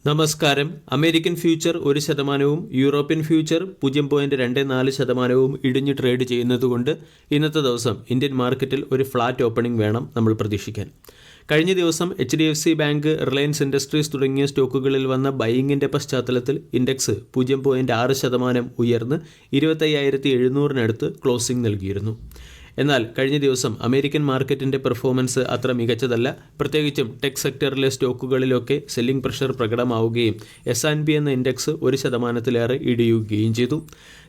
നമസ്കാരം. American future 1%, European future 0.24% ഇടിഞ്ഞ് trade ചെയ്യുന്നതുകൊണ്ട് ഇന്നത്തെ ദിവസം ഇന്ത്യൻ മാർക്കറ്റിൽ ഒരു ഫ്ലാറ്റ് ഓപ്പണിംഗ് വേണം നമ്മൾ പ്രതീക്ഷിക്കാൻ. കഴിഞ്ഞ ദിവസം HDFC ബാങ്ക്, റിലയൻസ് ഇൻഡസ്ട്രീസ് തുടങ്ങിയ സ്റ്റോക്കുകളിൽ വന്ന ബൈയിങ്ങിൻ്റെ പശ്ചാത്തലത്തിൽ ഇൻഡെക്സ് 0.6% ഉയർന്ന് 25,700-നടുത്ത് ക്ലോസിംഗ് നൽകിയിരുന്നു. എന്നാൽ കഴിഞ്ഞ ദിവസം അമേരിക്കൻ മാർക്കറ്റിൻ്റെ പെർഫോമൻസ് അത്ര മികച്ചതല്ല. പ്രത്യേകിച്ചും ടെക് സെക്ടറിലെ സ്റ്റോക്കുകളിലൊക്കെ സെല്ലിംഗ് പ്രഷർ പ്രകടമാവുകയും S&P എന്ന ഇൻഡെക്സ് 1%-ലേറെ ഇടിയുകയും ചെയ്തു.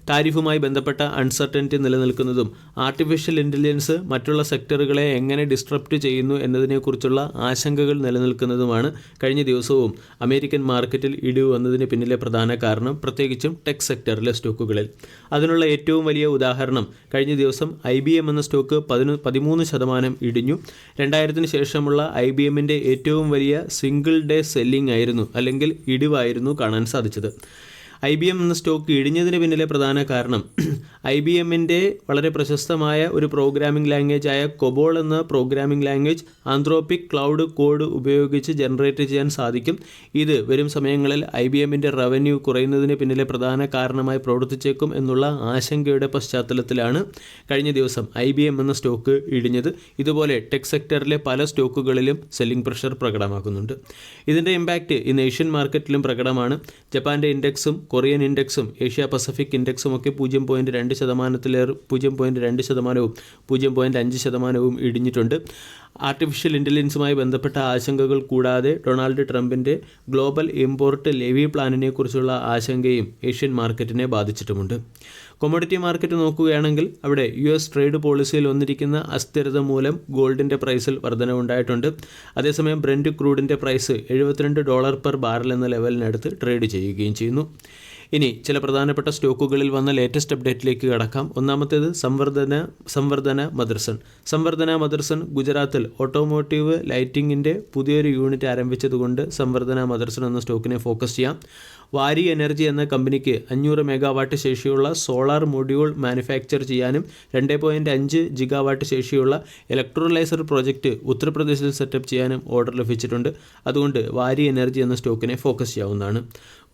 താരിഫുമായി ബന്ധപ്പെട്ട അൺസർട്ടനിറ്റി നിലനിൽക്കുന്നതും ആർട്ടിഫിഷ്യൽ ഇൻ്റലിജൻസ് മറ്റുള്ള സെക്ടറുകളെ എങ്ങനെ ഡിസ്ട്രപ്റ്റ് ചെയ്യുന്നു എന്നതിനെക്കുറിച്ചുള്ള ആശങ്കകൾ നിലനിൽക്കുന്നതുമാണ് കഴിഞ്ഞ ദിവസവും അമേരിക്കൻ മാർക്കറ്റിൽ ഇടിവ് വന്നതിന് പിന്നിലെ പ്രധാന കാരണം, പ്രത്യേകിച്ചും ടെക് സെക്ടറിലെ സ്റ്റോക്കുകളിൽ. അതിനുള്ള ഏറ്റവും വലിയ ഉദാഹരണം കഴിഞ്ഞ ദിവസം IBM എന്ന സ്റ്റോക്ക് 13% ഇടിഞ്ഞു. 2000-ന് ശേഷമുള്ള IBMൻ്റെ ഏറ്റവും വലിയ സിംഗിൾ ഡേ സെല്ലിംഗ് ആയിരുന്നു, അല്ലെങ്കിൽ ഇടിവായിരുന്നു കാണാൻ സാധിച്ചത്. IBM എന്ന സ്റ്റോക്ക് ഇടിഞ്ഞതിന് പിന്നിലെ പ്രധാന കാരണം IBMൻ്റെ വളരെ പ്രശസ്തമായ ഒരു പ്രോഗ്രാമിംഗ് ലാംഗ്വേജ് ആയ കൊബോൾ എന്ന programming language Anthropic cloud code ഉപയോഗിച്ച് ജനറേറ്റ് ചെയ്യാൻ സാധിക്കും. ഇത് വരും സമയങ്ങളിൽ IBMൻ്റെ റവന്യൂ കുറയുന്നതിന് പിന്നിലെ പ്രധാന കാരണമായി പ്രവർത്തിച്ചേക്കും എന്നുള്ള ആശങ്കയുടെ പശ്ചാത്തലത്തിലാണ് കഴിഞ്ഞ ദിവസം IBM എന്ന സ്റ്റോക്ക് ഇടിഞ്ഞത്. ഇതുപോലെ ടെക് സെക്ടറിലെ പല സ്റ്റോക്കുകളിലും സെല്ലിംഗ് പ്രഷർ പ്രകടമാക്കുന്നുണ്ട്. ഇതിൻ്റെ ഇമ്പാക്റ്റ് ഇന്ന് ഏഷ്യൻ മാർക്കറ്റിലും പ്രകടമാണ്. ജപ്പാൻ്റെ ഇൻഡെക്സും കൊറിയൻ ഇൻഡെക്സും ഏഷ്യ പസഫിക് ഇൻഡെക്സും ഒക്കെ 0.2%-ലേറെ 0.2%, 0.5% ഇടിഞ്ഞിട്ടുണ്ട്. ആർട്ടിഫിഷ്യൽ ഇൻ്റലിജൻസുമായി ബന്ധപ്പെട്ട ആശങ്കകൾ കൂടാതെ ഡൊണാൾഡ് ട്രംപിൻ്റെ ഗ്ലോബൽ ഇമ്പോർട്ട് ലെവി പ്ലാനിനെ കുറിച്ചുള്ള ആശങ്കയും ഏഷ്യൻ മാർക്കറ്റിനെ ബാധിച്ചിട്ടുമുണ്ട്. കൊമോഡിറ്റി മാർക്കറ്റ് നോക്കുകയാണെങ്കിൽ അവിടെ US ട്രേഡ് പോളിസിയിൽ വന്നിരിക്കുന്ന അസ്ഥിരത മൂലം ഗോൾഡിൻ്റെ പ്രൈസിൽ വർധനവുണ്ടായിട്ടുണ്ട്. അതേസമയം ബ്രെൻറ്റ് ക്രൂഡിൻ്റെ പ്രൈസ് $72 പെർ ബാരൽ എന്ന ലെവലിനടുത്ത് ട്രേഡ് ചെയ്യുകയും ചെയ്യുന്നു. ഇനി ചില പ്രധാനപ്പെട്ട സ്റ്റോക്കുകളിൽ വന്ന ലേറ്റസ്റ്റ് അപ്ഡേറ്റിലേക്ക് കടക്കാം. ഒന്നാമത്തേത് സംവർധന മദർസൺ ഗുജറാത്തിൽ ഓട്ടോമോട്ടീവ് ലൈറ്റിങ്ങിൻ്റെ പുതിയൊരു യൂണിറ്റ് ആരംഭിച്ചതുകൊണ്ട് സംവർധന മദർസൺ എന്ന സ്റ്റോക്കിനെ ഫോക്കസ് ചെയ്യാം. വാരി എനർജി എന്ന കമ്പനിക്ക് 500 മെഗാവാട്ട് ശേഷിയുള്ള സോളാർ മൊഡ്യൂൾ മാനുഫാക്ചർ ചെയ്യാനും 2.5 ജിഗാവാട്ട് ശേഷിയുള്ള ഇലക്ട്രോലൈസർ പ്രോജക്റ്റ് ഉത്തർപ്രദേശിൽ സെറ്റപ്പ് ചെയ്യാനും ഓർഡർ ലഭിച്ചിട്ടുണ്ട്. അതുകൊണ്ട് വാരി എനർജി എന്ന സ്റ്റോക്കിനെ ഫോക്കസ് ചെയ്യാവുന്നതാണ്.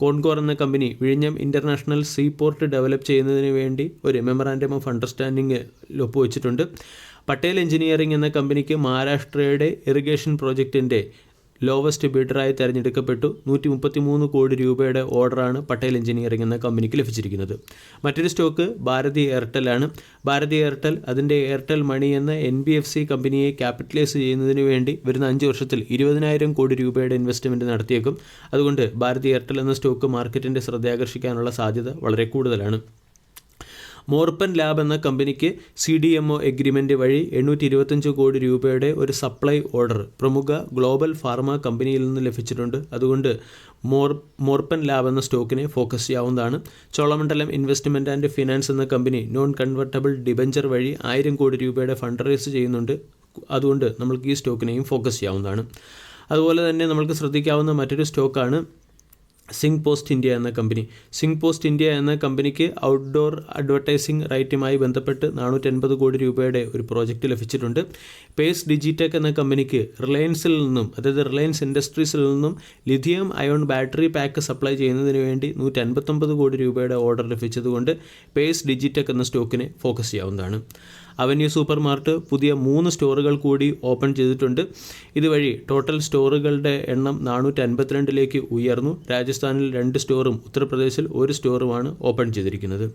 കോൺകോർ എന്ന കമ്പനി വിഴിഞ്ഞം ഇൻ്റർനാഷണൽ സീ പോർട്ട് ഡെവലപ്പ് ചെയ്യുന്നതിന് വേണ്ടി ഒരു മെമ്മറാൻഡം ഓഫ് അണ്ടർസ്റ്റാൻഡിംഗ് ഒപ്പുവെച്ചിട്ടുണ്ട്. പട്ടേൽ എഞ്ചിനീയറിംഗ് എന്ന കമ്പനിക്ക് മഹാരാഷ്ട്രയുടെ ഇറിഗേഷൻ പ്രോജക്റ്റിൻ്റെ ലോവസ്റ്റ് ബിഡറായി തിരഞ്ഞെടുക്കപ്പെട്ടു. 133 കോടി രൂപയുടെ ഓർഡറാണ് പട്ടേൽ എഞ്ചിനീയറിംഗ് എന്ന കമ്പനിക്ക് ലഭിച്ചിരിക്കുന്നത്. മറ്റൊരു സ്റ്റോക്ക് ഭാരതി എയർടെൽ ആണ്. ഭാരതി എയർടെൽ അതിൻ്റെ എയർടെൽ മണി എന്ന NBFC കമ്പനിയെ ക്യാപിറ്റലൈസ് ചെയ്യുന്നതിന് വേണ്ടി വരുന്ന 5 വർഷത്തിൽ 20,000 കോടി രൂപയുടെ ഇൻവെസ്റ്റ്മെൻറ്റ് നടത്തിയേക്കും. അതുകൊണ്ട് ഭാരതി എയർടെൽ എന്ന സ്റ്റോക്ക് മാർക്കറ്റിൻ്റെ ശ്രദ്ധയാകർഷിക്കാനുള്ള സാധ്യത വളരെ കൂടുതലാണ്. മോർപ്പൻ ലാബ് എന്ന കമ്പനിക്ക് CDMO എഗ്രിമെൻ്റ് വഴി 825 കോടി രൂപയുടെ ഒരു സപ്ലൈ ഓർഡർ പ്രമുഖ ഗ്ലോബൽ ഫാർമ കമ്പനിയിൽ നിന്ന് ലഭിച്ചിട്ടുണ്ട്. അതുകൊണ്ട് മോർപ്പൻ ലാബ് എന്ന സ്റ്റോക്കിനെ ഫോക്കസ് ചെയ്യാവുന്നതാണ്. ചോളമണ്ഡലം ഇൻവെസ്റ്റ്മെൻറ്റ് ആൻഡ് ഫിനാൻസ് എന്ന കമ്പനി നോൺ കൺവെർട്ടബിൾ ഡിബഞ്ചർ വഴി 1000 കോടി രൂപയുടെ ഫണ്ട് റേസ് ചെയ്യുന്നുണ്ട്. അതുകൊണ്ട് നമ്മൾക്ക് ഈ സ്റ്റോക്കിനെയും ഫോക്കസ് ചെയ്യാവുന്നതാണ്. അതുപോലെ തന്നെ നമ്മൾക്ക് ശ്രദ്ധിക്കാവുന്ന മറ്റൊരു സ്റ്റോക്കാണ് സിംഗ് പോസ്റ്റ് ഇന്ത്യ എന്ന കമ്പനി. സിംഗ് പോസ്റ്റ് ഇന്ത്യ എന്ന കമ്പനിക്ക് ഔട്ട്ഡോർ അഡ്വർടൈസിംഗ് റൈറ്റുമായി ബന്ധപ്പെട്ട് 480 കോടി രൂപയുടെ ഒരു പ്രോജക്റ്റ് ലഭിച്ചിട്ടുണ്ട്. പേസ് ഡിജിടെക് എന്ന കമ്പനിക്ക് റിലയൻസിൽ നിന്നും, അതായത് റിലയൻസ് ഇൻഡസ്ട്രീസിൽ നിന്നും lithium ion battery pack supply ചെയ്യുന്നതിന് വേണ്ടി 159 കോടി രൂപയുടെ ഓർഡർ ലഭിച്ചതുകൊണ്ട് പേസ് ഡിജിടെക് എന്ന സ്റ്റോക്കിനെ ഫോക്കസ് ചെയ്യാവുന്നതാണ്. അവന്യൂ സൂപ്പർ മാർട്ട് പുതിയ 3 സ്റ്റോറുകൾ കൂടി ഓപ്പൺ ചെയ്തിട്ടുണ്ട്. ഇതുവഴി ടോട്ടൽ സ്റ്റോറുകളുടെ എണ്ണം 452-ലേക്ക് ഉയർന്നു. രാജസ്ഥാനിൽ 2 സ്റ്റോറും ഉത്തർപ്രദേശിൽ 1 സ്റ്റോറുമാണ് ഓപ്പൺ ചെയ്തിരിക്കുന്നത്.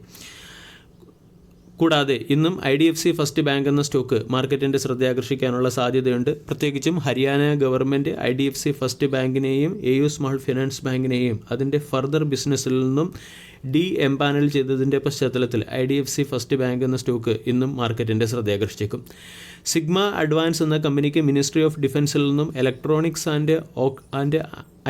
കൂടാതെ ഇന്നും IDFC ഫസ്റ്റ് ബാങ്ക് എന്ന സ്റ്റോക്ക് മാർക്കറ്റിൻ്റെ ശ്രദ്ധയാകർഷിക്കാനുള്ള സാധ്യതയുണ്ട്. പ്രത്യേകിച്ചും ഹരിയാന ഗവൺമെൻറ് IDFC ഫസ്റ്റ് ബാങ്കിനെയും AU സ്മാൾ ഫിനാൻസ് ബാങ്കിനെയും അതിൻ്റെ ഫർദർ ബിസിനസ്സിൽ നിന്നും എംപാനൽ ചെയ്തതിൻ്റെ പശ്ചാത്തലത്തിൽ IDFC ഫസ്റ്റ് ബാങ്ക് എന്ന സ്റ്റോക്ക് ഇന്നും മാർക്കറ്റിൻ്റെ ശ്രദ്ധയാകർഷിച്ചേക്കും. സിഗ്മ അഡ്വാൻസ് എന്ന കമ്പനിക്ക് മിനിസ്ട്രി ഓഫ് ഡിഫൻസിൽ നിന്നും electronics and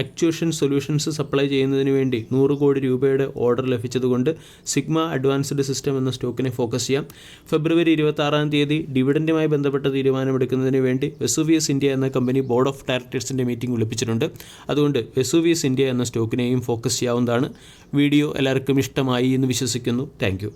actuation solutions supply ചെയ്യുന്നതിന് വേണ്ടി 100 കോടി രൂപയുടെ ഓർഡർ ലഭിച്ചതുകൊണ്ട് സിഗ്മ അഡ്വാൻസ്ഡ് സിസ്റ്റം എന്ന സ്റ്റോക്കിനെ ഫോക്കസ് ചെയ്യാം. ഫെബ്രുവരി 26 ഡിവിഡൻറ്റുമായി ബന്ധപ്പെട്ട തീരുമാനമെടുക്കുന്നതിന് വേണ്ടി വെസൂവിയസ് ഇന്ത്യ എന്ന കമ്പനി ബോർഡ് ഓഫ് ഡയറക്ടേഴ്സിൻ്റെ മീറ്റിംഗ് വിളിപ്പിച്ചിട്ടുണ്ട്. അതുകൊണ്ട് വെസൂവിയസ് ഇന്ത്യ എന്ന സ്റ്റോക്കിനെയും ഫോക്കസ് ചെയ്യാവുന്നതാണ്. വീഡിയോ എല്ലാവർക്കും ഇഷ്ടമായി എന്ന് വിശ്വസിക്കുന്നു. താങ്ക്